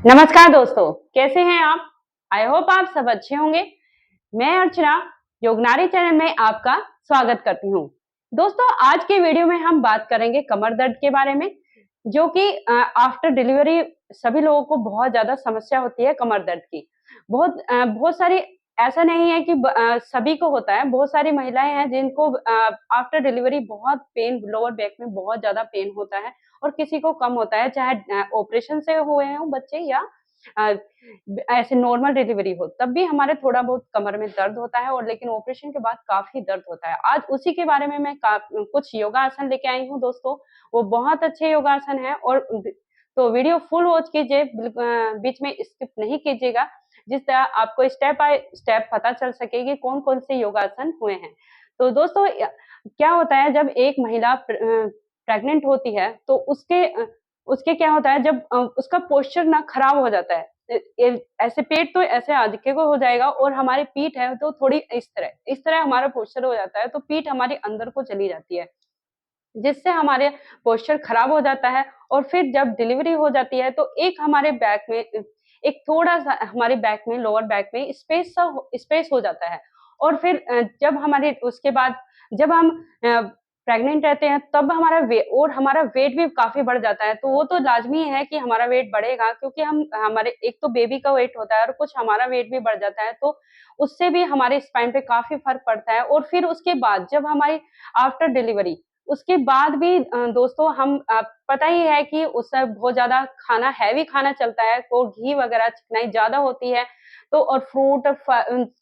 नमस्कार दोस्तों, कैसे हैं आप? आई होप आप सब अच्छे होंगे। मैं अर्चना योगनारी चैनल में आपका स्वागत करती हूँ। दोस्तों, आज के वीडियो में हम बात करेंगे कमर दर्द के बारे में, जो कि आफ्टर डिलीवरी सभी लोगों को बहुत ज़्यादा समस्या होती है कमर दर्द की। बहुत सारी ऐसा नहीं है कि सभी को होता है, बहुत सारी महिलाएँ हैं जिनको आफ्टर डिलीवरी बहुत पेन लोअर बैक में बहुत ज़्यादा पेन होता है और किसी को कम होता है, चाहे ऑपरेशन से हुए हों बच्चे या अ, ऐसे नॉर्मल डिलीवरी हो, तब भी हमारे थोड़ा बहुत कमर में दर्द होता है और लेकिन ऑपरेशन के बाद काफ़ी दर्द होता है। आज उसी के बारे में मैं कुछ योगासन लेके आई हूँ दोस्तों, वो बहुत अच्छे योगासन हैं और तो वीडियो फुल वॉच कीजिए, बीच में स्किप नहीं कीजिएगा, जिस तरह आपको स्टेप बाय स्टेप पता चल सके कि कौन-कौन से योगासन हुए हैं। तो दोस्तों क्या होता है जब एक महिला प्रेग्नेंट होती है तो उसके क्या होता है जब उसका पोस्चर ना खराब हो जाता है। ऐसे पेट तो ऐसे आगे को हो जाएगा और हमारी पीठ है तो थोड़ी इस तरह हमारा पोस्चर हो जाता है तो पीठ हमारी अंदर को चली जाती है। जिससे हमारे पोस्चर खराब हो जाता है और फिर जब डिलीवरी हो जाती है तो एक हमारे बैक में एक थोड़ा-सा हमारे बैक में लोअर बैक में स्पेस हो जाता है और फिर जब हमारे उसके बाद जब हम प्रेग्नेंट रहते हैं तब हमारा वेट भी काफ़ी बढ़ जाता है। तो वो तो लाज़मी है कि हमारा वेट बढ़ेगा क्योंकि हम हमारे एक तो बेबी का वेट होता है और कुछ हमारा वेट भी बढ़ जाता है, तो उससे भी हमारे स्पाइन पे काफ़ी फ़र्क पड़ता है और फिर उसके बाद जब हमारी आफ्टर डिलीवरी उसके बाद भी दोस्तों हम पता ही है कि उससे बहुत ज़्यादा हैवी खाना चलता है, तो घी वगैरह चिकनाई ज़्यादा होती है, तो और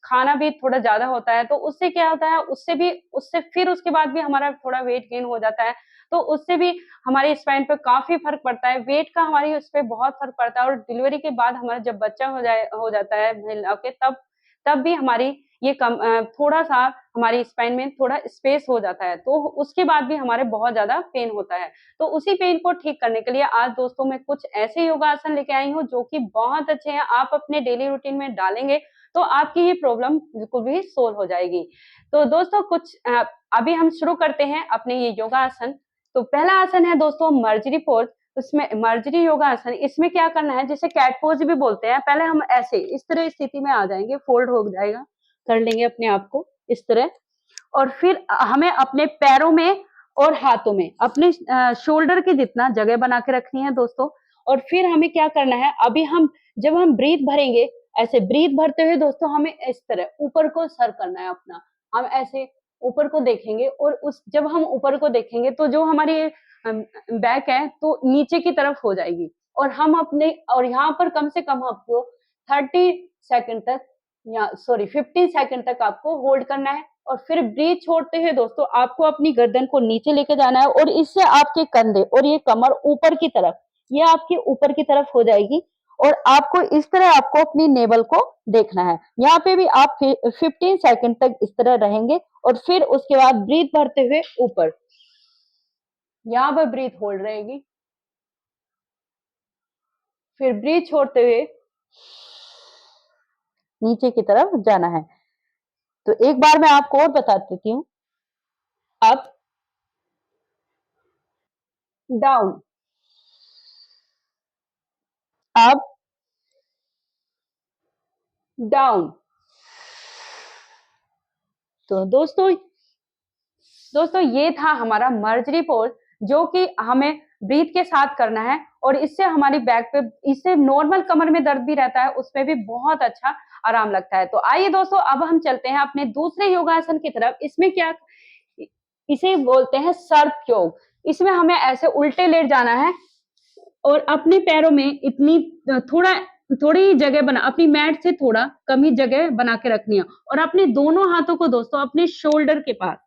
खाना भी थोड़ा ज़्यादा होता है, तो उससे क्या होता है, उससे फिर उसके बाद भी हमारा थोड़ा वेट गेन हो जाता है, तो उससे भी हमारे स्पाइन पे काफ़ी फ़र्क पड़ता है, वेट का हमारी उस पे बहुत फ़र्क पड़ता है और डिलीवरी के बाद हमारा जब बच्चा हो जाता है महिला के तब तब भी हमारी थोड़ा-सा हमारी स्पाइन में थोड़ा स्पेस हो जाता है, तो उसके बाद भी हमारे बहुत ज़्यादा पेन होता है। तो उसी पेन को ठीक करने के लिए आज दोस्तों मैं कुछ ऐसे योगासन लेके आई हूँ जो कि बहुत अच्छे हैं, आप अपने डेली रूटीन में डालेंगे, तो आपकी ये प्रॉब्लम बिल्कुल भी सॉल्व हो जाएगी। तो दोस्तों अभी हम शुरू करते हैं अपने ये योगासन। तो पहला आसन है दोस्तों मर्जरी पोज़, उसमें मर्जरी योगासन इसमें क्या करना है जिसे कैट पोज़ भी बोलते हैं, पहले हम ऐसे इस तरह स्थिति में आ जाएँगे, फ़ोल्ड हो जाएगा, कर लेंगे अपने आप को इस तरह और फिर हमें अपने पैरों में और हाथों में अपने शोल्डर के जितना जगह बना के रखनी है दोस्तों और फिर हमें क्या करना है अभी हम जब हम ब्रीथ भरेंगे ऐसे ब्रीथ भरते हुए दोस्तों हमें इस तरह ऊपर को सर करना है अपना हम ऐसे ऊपर को देखेंगे और उस जब हम ऊपर को देखेंगे तो जो हमारी बैक है तो नीचे की तरफ हो जाएगी और हम अपने और यहाँ पर कम से कम आपको 30 सेकंड तक या सॉरी 15 सेकंड तक आपको होल्ड करना है और फिर ब्रीथ छोड़ते हुए दोस्तों आपको अपनी गर्दन को नीचे लेके जाना है और इससे आपके कंधे और ये कमर ऊपर की तरफ ये आपके ऊपर की तरफ हो जाएगी और आपको इस तरह आपको अपनी नेवल को देखना है। यहाँ पे भी आप 15 सेकंड तक इस तरह रहेंगे और फिर उसके बाद ब्रीथ भरते हुए ऊपर यहाँ पर ब्रीथ होल्ड रहेगी, फिर ब्रीथ छोड़ते हुए नीचे की तरफ जाना है। तो एक बार मैं आपको और बता देती हूँ। Up, down, up, down. तो दोस्तों ये था हमारा मर्जरी पोज जो कि हमें ब्रीथ के साथ करना है और इससे हमारी बैक पे इससे नॉर्मल कमर में दर्द भी रहता है उसमें भी बहुत अच्छा आराम लगता है। तो आइए दोस्तों अब हम चलते हैं अपने दूसरे योगासन की तरफ। इसमें क्या इसे बोलते हैं सर्प योग। इसमें हमें ऐसे उल्टे लेट जाना है और अपने पैरों में इतनी थोड़ा थोड़ी ही जगह बना अपनी मैट से थोड़ा कम ही जगह बना के रखनी है और अपने दोनों हाथों को दोस्तों अपने शोल्डर के पास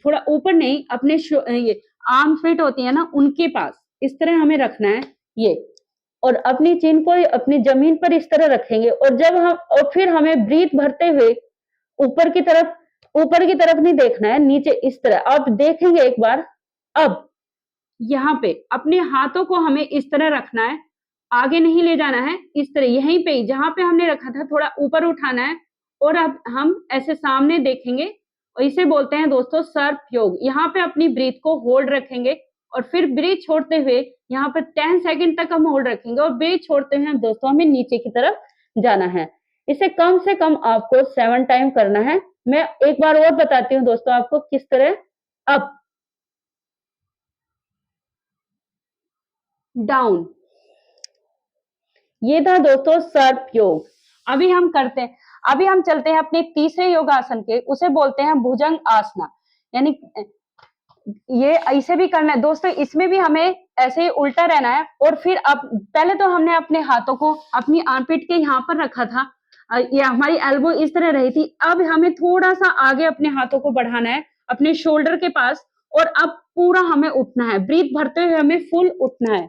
थोड़ा ऊपर नहीं अपने ये आर्म फिट होती है ना उनके पास इस तरह हमें रखना है ये और अपनी चिन को अपनी जमीन पर इस तरह रखेंगे और फिर हमें ब्रीथ भरते हुए ऊपर की तरफ ऊपर की तरफ नहीं देखना है नीचे इस तरह आप देखेंगे एक बार। अब यहाँ पे अपने हाथों को हमें इस तरह रखना है, आगे नहीं ले जाना है, इस तरह यहीं पे ही जहाँ पे हमने रखा था थोड़ा ऊपर उठाना है और अब हम ऐसे सामने देखेंगे और इसे बोलते हैं दोस्तों सर्प योग। यहाँ पे अपनी ब्रीथ को होल्ड रखेंगे और फिर ब्रीथ छोड़ते हुए यहाँ पर 10 सेकंड तक हम होल्ड रखेंगे और ब्रीथ छोड़ते हुए दोस्तों हमें नीचे की तरफ जाना है। इसे कम से कम आपको 7 टाइम करना है। मैं एक बार और बताती हूँ दोस्तों आपको किस तरह। अप, डाउन, ये था दोस्तों सर्प योग। अभी हम चलते हैं अपने तीसरे योगासन के, उसे बोलते हैं भुजंग आसना। यानी ये इसे भी करना है दोस्तों, इसमें भी हमें ऐसे ही उल्टा रहना है। और फिर अब पहले तो हमने अपने हाथों को अपनी आर्मपिट के यहाँ पर रखा था, ये हमारी एल्बो इस तरह रही थी। अब हमें थोड़ा सा आगे अपने हाथों को बढ़ाना है अपने शोल्डर के पास, और अब पूरा हमें उठना है, ब्रीथ भरते हुए हमें फुल उठना है।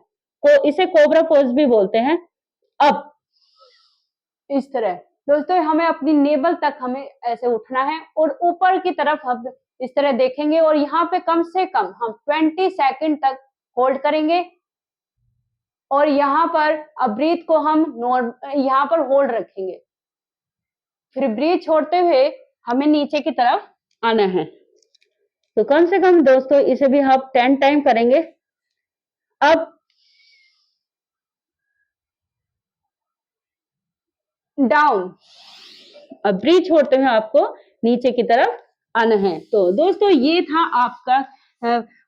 इसे कोबरा पोज भी बोलते हैं। अब इस तरह दोस्तों हमें अपनी नेवल तक हमें ऐसे उठना है और ऊपर की तरफ हम इस तरह देखेंगे, और यहाँ पे कम से कम हम 20 सेकंड तक होल्ड करेंगे। और यहाँ पर अब ब्रीथ को हम यहाँ पर होल्ड रखेंगे, फिर ब्रीथ छोड़ते हुए हमें नीचे की तरफ आना है। तो कम से कम दोस्तों इसे भी हम 10 टाइम करेंगे। अब डाउन, अब ब्रीथ छोड़ते हुए आपको नीचे की तरफ आना है। तो दोस्तों ये था आपका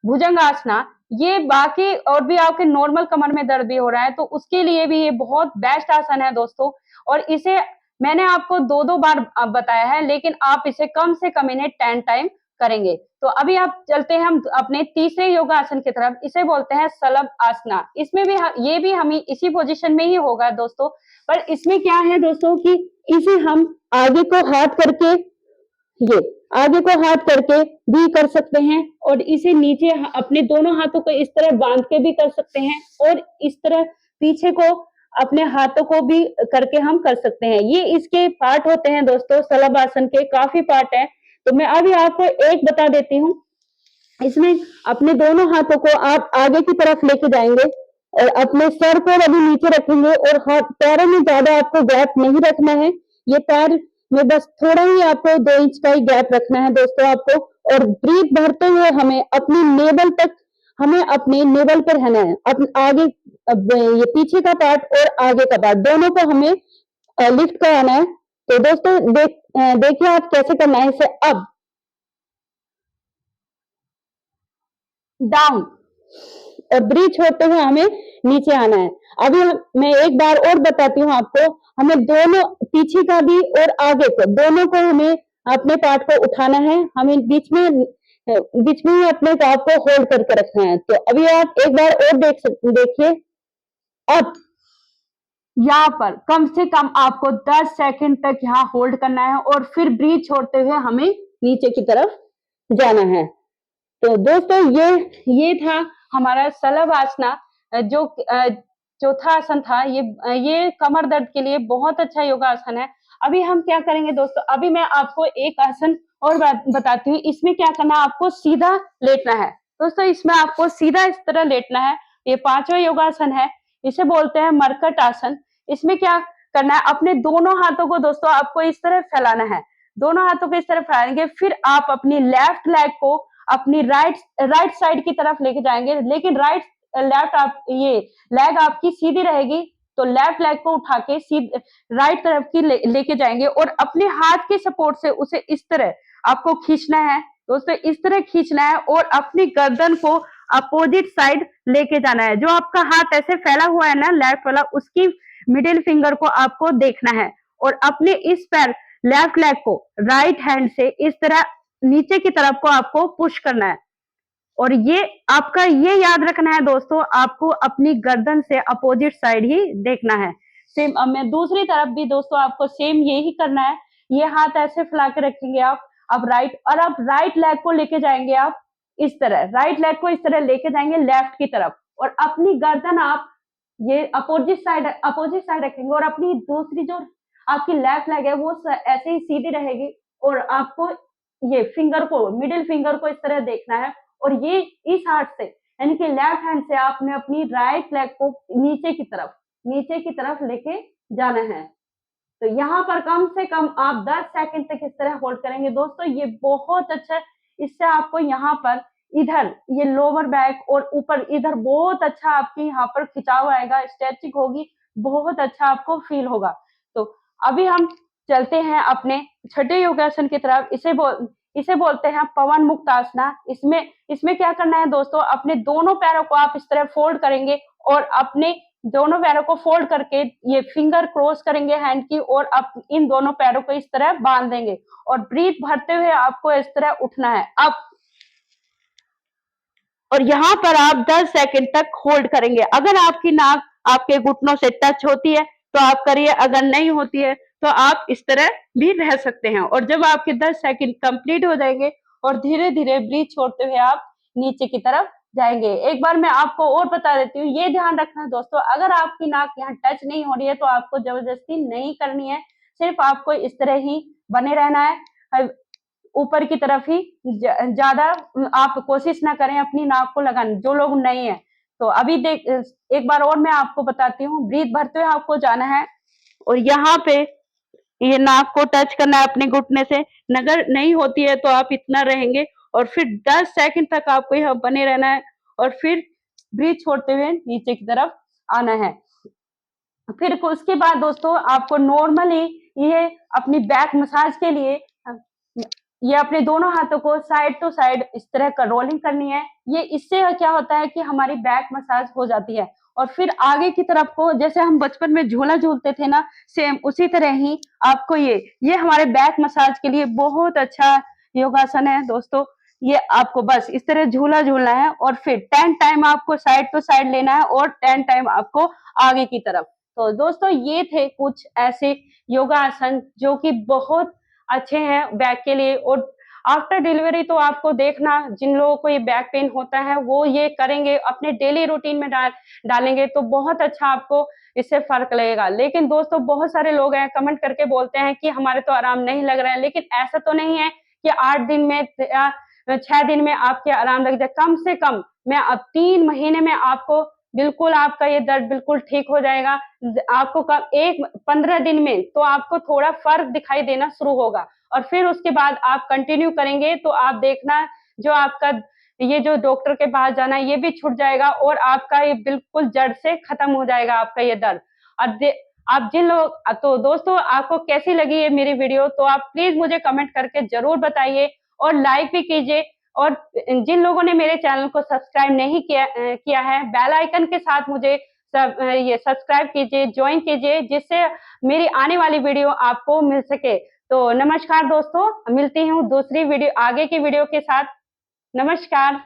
भुजंगासना। ये बाकी और भी आपके नॉर्मल कमर में दर्द भी हो रहा है तो उसके लिए भी ये बहुत बेस्ट आसन है दोस्तों। और इसे मैंने आपको 2-2 बार बताया है, लेकिन आप इसे कम से कम इन्हें 10 टाइम करेंगे। तो अभी आप चलते हैं हम अपने तीसरे योगासन की तरफ, इसे बोलते हैं सलभ आसना। इसमें भी ये भी हमें इसी पोजीशन में ही होगा दोस्तों, पर इसमें क्या है दोस्तों कि इसे हम आगे को हाथ करके, ये आगे को हाथ करके भी कर सकते हैं, और इसे नीचे अपने दोनों हाथों को इस तरह बांध के भी कर सकते हैं, और इस तरह पीछे को अपने हाथों को भी करके हम कर सकते हैं। ये इसके पार्ट होते हैं दोस्तों, सलभ आसन के काफी पार्ट हैं। तो मैं अभी आपको एक बता देती हूँ। इसमें अपने दोनों हाथों को आप आगे की तरफ लेके जाएंगे और अपने सर को अभी नीचे रखेंगे, और हाथ पैरों में ज्यादा आपको गैप नहीं रखना है। ये पैर में बस थोड़ा ही आपको 2 इंच का ही गैप रखना है दोस्तों आपको। और ब्रीथ भरते हुए हमें अपनी नेवल तक, हमें अपने नेवल पर रहना है। अपने आगे ये पीछे का पार्ट और आगे का पार्ट दोनों को हमें लिफ्ट कराना है। तो दोस्तों देखिए आप कैसे करना है इसे। अब डाउन, और ब्रीथ छोड़ते हुए हमें नीचे आना है। अभी मैं एक बार और बताती हूँ आपको, हमें दोनों पीछे का भी और आगे को दोनों को हमें अपने पार्ट को उठाना है। हमें बीच में ही अपने पार्ट को होल्ड करके रखना है। तो अभी आप एक बार और देखिए। अब यहाँ पर कम से कम आपको 10 सेकंड तक यहाँ होल्ड करना है, और फिर ब्रीथ छोड़ते हुए हमें नीचे की तरफ जाना है। तो दोस्तों ये था हमारा सलभ आसना, जो चौथा आसन था। ये कमर दर्द के लिए बहुत अच्छा योगासन है। अभी हम क्या करेंगे दोस्तों, अभी मैं आपको एक आसन और बताती हूँ। इसमें क्या करना है, आपको सीधा लेटना है दोस्तों। इसमें आपको सीधा इस तरह लेटना है। ये 5वां योगासन है, इसे बोलते हैं मरकट आसन। इसमें क्या करना है, अपने दोनों हाथों को दोस्तों आपको इस तरह फैलाना है। दोनों हाथों को इस तरह फैलाएंगे, फिर आप अपनी लेफ्ट लेग को अपनी राइट साइड की तरफ लेके जाएंगे, लेकिन लेफ्ट आप ये लेग आपकी सीधी रहेगी, तो लेफ्ट लेग को उठा के राइट तरफ की लेके जाएंगे, और अपने हाथ के सपोर्ट से उसे इस तरह आपको खींचना है दोस्तों। इस तरह खींचना है और अपनी गर्दन को अपोजिट साइड लेके जाना है। जो आपका हाथ ऐसे फैला हुआ है ना लेफ्ट वाला, उसकी मिडिल फिंगर को आपको देखना है, और अपने इस पैर लेफ्ट लेग को राइट हैंड से इस तरह नीचे की तरफ को आपको पुश करना है। और ये आपका ये याद रखना है दोस्तों, आपको अपनी गर्दन से अपोजिट साइड ही देखना है। सेम अब मैं दूसरी तरफ भी दोस्तों आपको सेम यही करना है। ये हाथ ऐसे फैला के रखेंगे आप, अब राइट लेग को लेके जाएंगे आप इस तरह, राइट लेग को इस तरह लेके जाएंगे लेफ्ट की तरफ, और अपनी गर्दन आप ये अपोजिट साइड रखेंगे, और अपनी दूसरी जो आपकी लेफ्ट लेग है वो ऐसे ही सीधी रहेगी, और आपको ये मिडिल फिंगर को इस तरह देखना है। और ये इस हाथ से यानी कि लेफ्ट हैंड से आपने अपनी राइट लेग को नीचे की तरफ लेके जाना है। तो यहाँ पर कम से कम आप 10 सेकंड तक इस तरह होल्ड करेंगे दोस्तों। ये बहुत अच्छा है, इससे आपको यहाँ पर इधर ये लोअर बैक और ऊपर इधर बहुत अच्छा आपकी यहाँ पर खिंचाव आएगा, स्ट्रेचिंग होगी, बहुत अच्छा आपको फील होगा। तो अभी हम चलते हैं अपने छठे योगासन की तरफ। इसे बोलते हैं पवन मुक्त आसना। इसमें क्या करना है दोस्तों, अपने दोनों पैरों को आप इस तरह फोल्ड करेंगे और अपने दोनों पैरों को फोल्ड करके ये फिंगर क्रॉस करेंगे हैंड की, और आप इन दोनों पैरों को इस तरह बांध देंगे और ब्रीथ भरते हुए आपको इस तरह उठना है अब। और यहाँ पर आप 10 सेकंड तक होल्ड करेंगे। अगर आपकी नाक आपके घुटनों से टच होती है तो आप करिए, अगर नहीं होती है तो आप इस तरह भी रह सकते हैं। और जब आपके 10 सेकंड कंप्लीट हो जाएंगे और धीरे धीरे ब्रीथ छोड़ते हुए आप नीचे की तरफ जाएंगे। एक बार मैं आपको और बता देती हूँ, ये ध्यान रखना दोस्तों, अगर आपकी नाक यहाँ टच नहीं हो रही है तो आपको जबरदस्ती नहीं करनी है, सिर्फ आपको इस तरह ही बने रहना है, ऊपर की तरफ ही ज्यादा आप कोशिश ना करें अपनी नाक को लगाने, जो लोग नहीं है। तो अभी देख, एक बार और मैं आपको बताती हूँ, ब्रीथ भरते हुए आपको जाना है और यहाँ पे ये नाक को टच करना है अपने घुटने से। अगर नहीं होती है तो आप इतना रहेंगे और फिर 10 सेकंड तक आपको यहाँ बने रहना है और फिर ब्रीथ छोड़ते हुए नीचे की तरफ आना है। फिर उसके बाद दोस्तों आपको नॉर्मली ये अपनी बैक मसाज के लिए ये अपने दोनों हाथों को साइड टू साइड इस तरह का रोलिंग करनी है। ये इससे क्या होता है कि हमारी बैक मसाज हो जाती है। और फिर आगे की तरफ को, जैसे हम बचपन में झूला झूलते थे ना, सेम उसी तरह ही आपको ये हमारे बैक मसाज के लिए बहुत अच्छा योगासन है दोस्तों। ये आपको बस इस तरह झूला झूलना है और फिर 10 टाइम आपको साइड टू साइड लेना है और 10 टाइम आपको आगे की तरफ। तो दोस्तों ये थे कुछ ऐसे योगा आसन जो कि बहुत अच्छे हैं बैक के लिए। और आफ्टर डिलीवरी तो आपको देखना, जिन लोगों को ये बैक पेन होता है वो ये करेंगे, अपने डेली रूटीन में डालेंगे तो बहुत अच्छा आपको इससे फर्क लगेगा। लेकिन दोस्तों बहुत सारे लोग हैं कमेंट करके बोलते हैं कि हमारे तो आराम नहीं लग रहा है, लेकिन ऐसा तो नहीं है कि 8 दिन में या 6 दिन में आपके आराम लग जाए। कम से कम मैं अब 3 महीने में आपको बिल्कुल आपका ये दर्द बिल्कुल ठीक हो जाएगा। आपको कब 15 दिन में तो आपको थोड़ा फर्क दिखाई देना शुरू होगा और फिर उसके बाद आप कंटिन्यू करेंगे तो आप देखना, जो आपका ये जो डॉक्टर के पास जाना है ये भी छूट जाएगा और आपका ये बिल्कुल जड़ से खत्म हो जाएगा आपका ये दर्द। अब आप जिन लोग, तो दोस्तों आपको कैसी लगी ये मेरी वीडियो, तो आप प्लीज मुझे कमेंट करके जरूर बताइए और लाइक भी कीजिए। और जिन लोगों ने मेरे चैनल को सब्सक्राइब नहीं किया है, बेल आइकन के साथ मुझे ये सब्सक्राइब कीजिए, ज्वाइन कीजिए, जिससे मेरी आने वाली वीडियो आपको मिल सके। तो नमस्कार दोस्तों, मिलती हूँ दूसरी वीडियो, आगे की वीडियो के साथ। नमस्कार।